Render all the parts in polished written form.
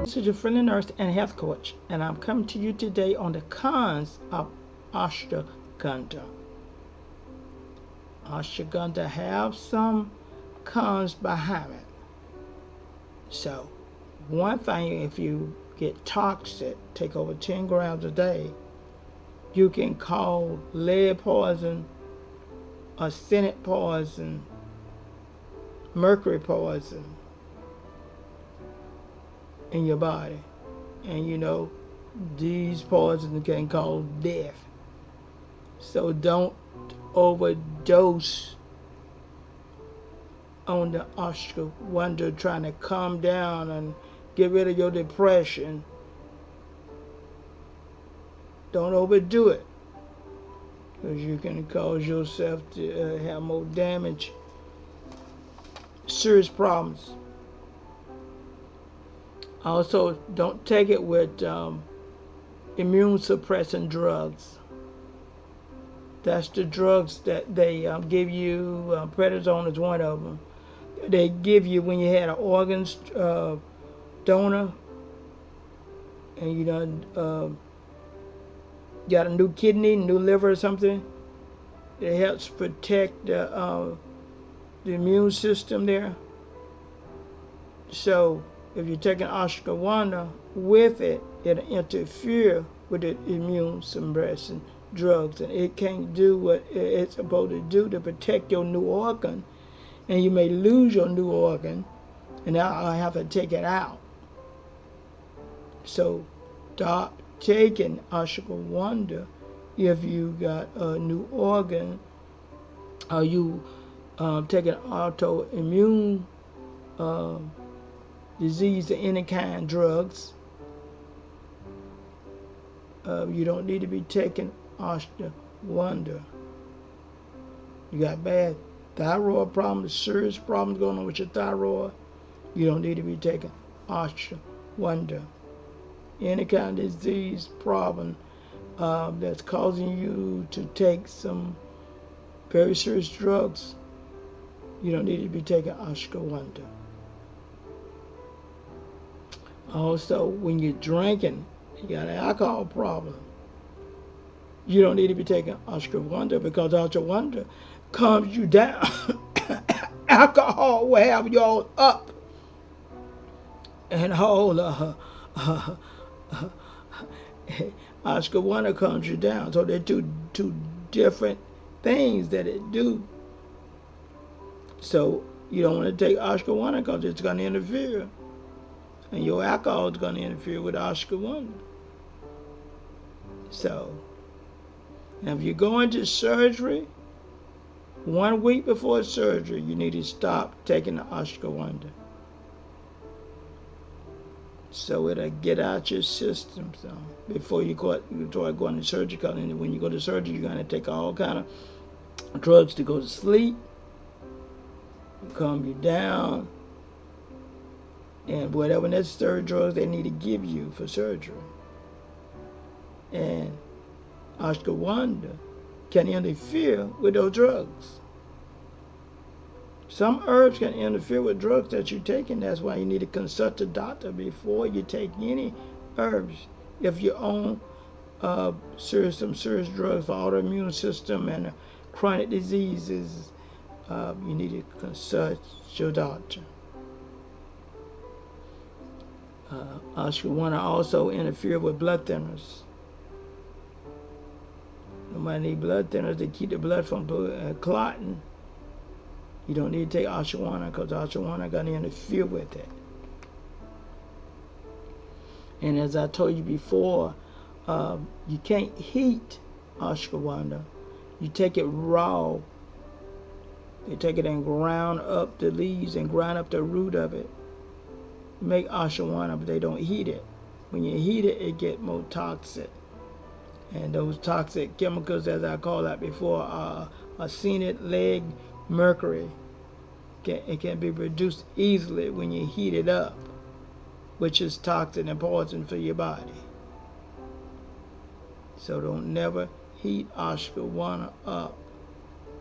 This is your friendly nurse and health coach, and I'm coming to you today on the cons of ashwagandha. Ashwagandha have some cons behind it. So, one thing, if you get toxic, take over 10 grams a day, you can cause lead poison, arsenic poison, mercury poison in your body. And you know, these poisons can cause death. So don't overdose on the ashwagandha trying to calm down and get rid of your depression. Don't overdo it, because you can cause yourself to have more damage, serious problems. Also, don't take it with immune suppressing drugs. That's the drugs that they give you. Prednisone is one of them. They give you when you had an organ donor and you done got a new kidney, new liver or something. It helps protect the immune system there. So if you're taking ashwagandha with it, it'll interfere with the immune suppressing drugs, and it can't do what it's supposed to do to protect your new organ, and you may lose your new organ, and now I have to take it out. So stop taking ashwagandha if you got a new organ, or you taking autoimmune disease of any kind drugs. You don't need to be taking ashwagandha. You got bad thyroid problems, serious problems going on with your thyroid, you don't need to be taking ashwagandha. Any kind of disease problem that's causing you to take some very serious drugs, you don't need to be taking ashwagandha. Also, when you're drinking, you got an alcohol problem, you don't need to be taking ashwagandha, because ashwagandha calms you down. Alcohol will have you all up and all ashwagandha calms you down. So they're two different things that it do. So you don't want to take ashwagandha because it's going to interfere, and your alcohol is going to interfere with ashwagandha. So now if you're going to surgery, 1 week before surgery, you need to stop taking the ashwagandha, so it'll get out your system. So before you start going to surgery, because when you go to surgery, you're going to take all kind of drugs to go to sleep, calm you down, and whatever necessary drugs they need to give you for surgery. And ashwagandha can interfere with those drugs. Some herbs can interfere with drugs that you're taking. That's why you need to consult a doctor before you take any herbs. If you're on some serious drugs for autoimmune system and chronic diseases, you need to consult your doctor. Ashwagandha also interfere with blood thinners. Nobody need blood thinners to keep the blood from clotting. You don't need to take ashwagandha, because ashwagandha going to interfere with it. And as I told you before, you can't heat ashwagandha. You take it raw. They take it and ground up the leaves and grind up the root of it. Make ashwagandha, but they don't heat it. When you heat it, it gets more toxic. And those toxic chemicals, as I called out before, are arsenic, lead, mercury. It can be produced easily when you heat it up, which is toxic and poison for your body. So don't never heat ashwagandha up.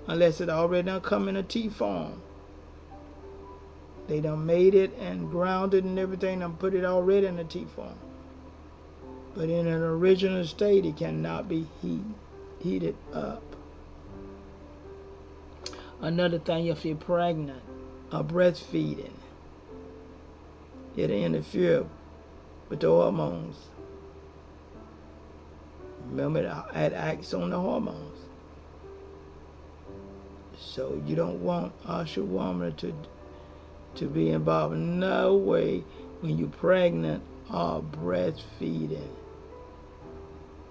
unless it already done come in a tea form. They done made it and ground it and everything and put it already in a tea form. But in an original state, it cannot be heated up. Another thing, if you're pregnant or breastfeeding, it'll interfere with the hormones. Remember, it acts on the hormones. So you don't want ashwagandha to be involved in no way when you're pregnant or breastfeeding.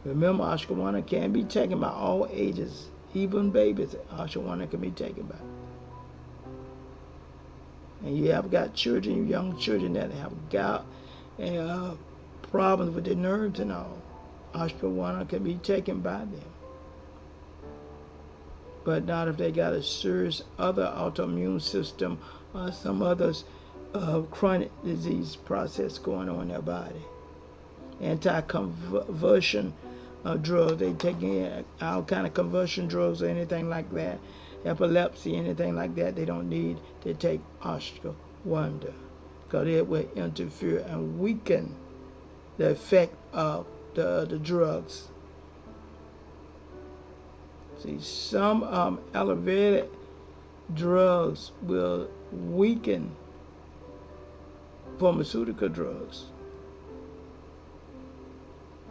Remember, ashwagandha can be taken by all ages, even babies. Ashwagandha can be taken by. And you have got children, young children that have gout and problems with their nerves and all. Ashwagandha can be taken by them. But not if they got a serious other autoimmune system or some other chronic disease process going on in their body. Anti-convulsion drugs, they take all kind of convulsion drugs or anything like that. Epilepsy, anything like that, they don't need to take ashwagandha because it will interfere and weaken the effect of the drugs. See, some elevated drugs will weaken pharmaceutical drugs.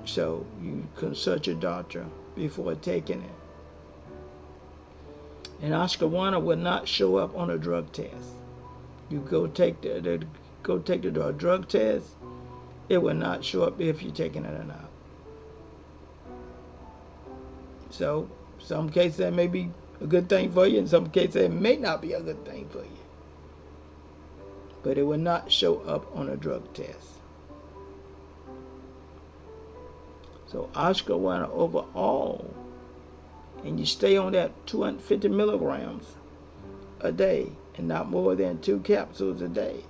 So you consult your doctor before taking it. And ashwagandha will not show up on a drug test. You go take the drug test, it will not show up if you're taking it or not. So some cases that may be a good thing for you, in some cases it may not be a good thing for you. But it will not show up on a drug test. So ashwagandha overall, and you stay on that 250 milligrams a day and not more than 2 capsules a day,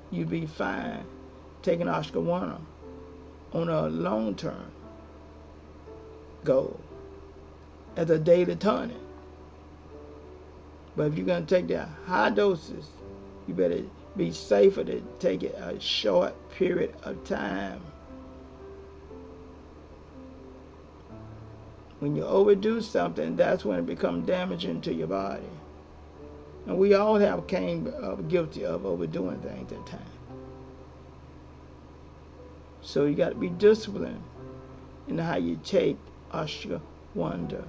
you'd be fine taking ashwagandha on a long-term goal as a daily tonic. But if you're going to take the high doses, you better be safer to take it a short period of time. When you overdo something, that's when it becomes damaging to your body. And we all have came guilty of overdoing things at times. So you got to be disciplined in how you take ashwagandha.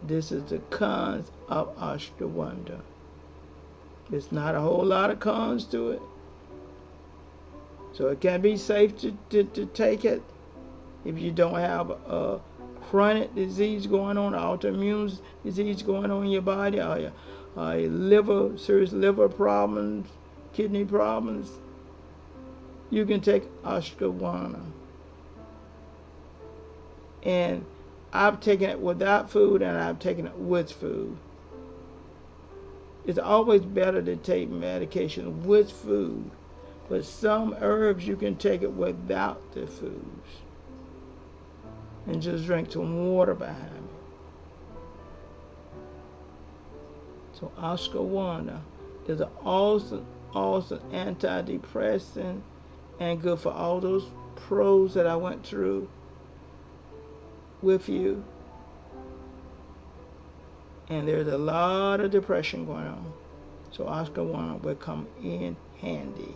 This is the cons of ashwagandha. There's not a whole lot of cons to it. So it can be safe to take it if you don't have a chronic disease going on, autoimmune disease going on in your body, or your serious liver problems, kidney problems. You can take ashwagandha. And I've taken it without food and I've taken it with food. It's always better to take medication with food, but some herbs you can take it without the foods and just drink some water behind it. So ashwagandha is an awesome antidepressant and good for all those pros that I went through with you. And there's a lot of depression going on. So ashwagandha will come in handy.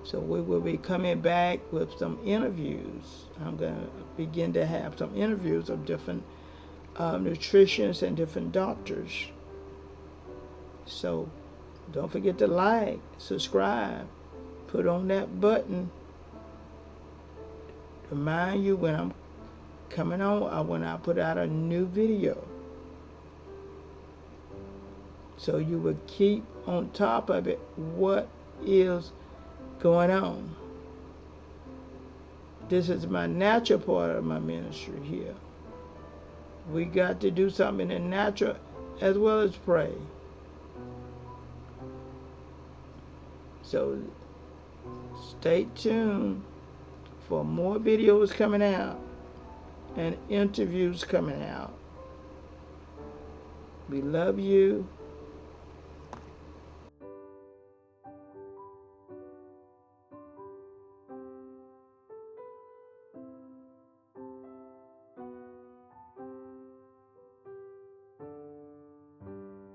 So we will be coming back with some interviews. I'm going to begin to have some interviews of different nutritionists and different doctors. So don't forget to like, subscribe, put on that button. Remind you when I'm coming on, when I put out a new video. So you will keep on top of it what is going on. This is my natural part of my ministry here. We got to do something in the natural as well as pray. So stay tuned for more videos coming out. and interviews coming out. We love you.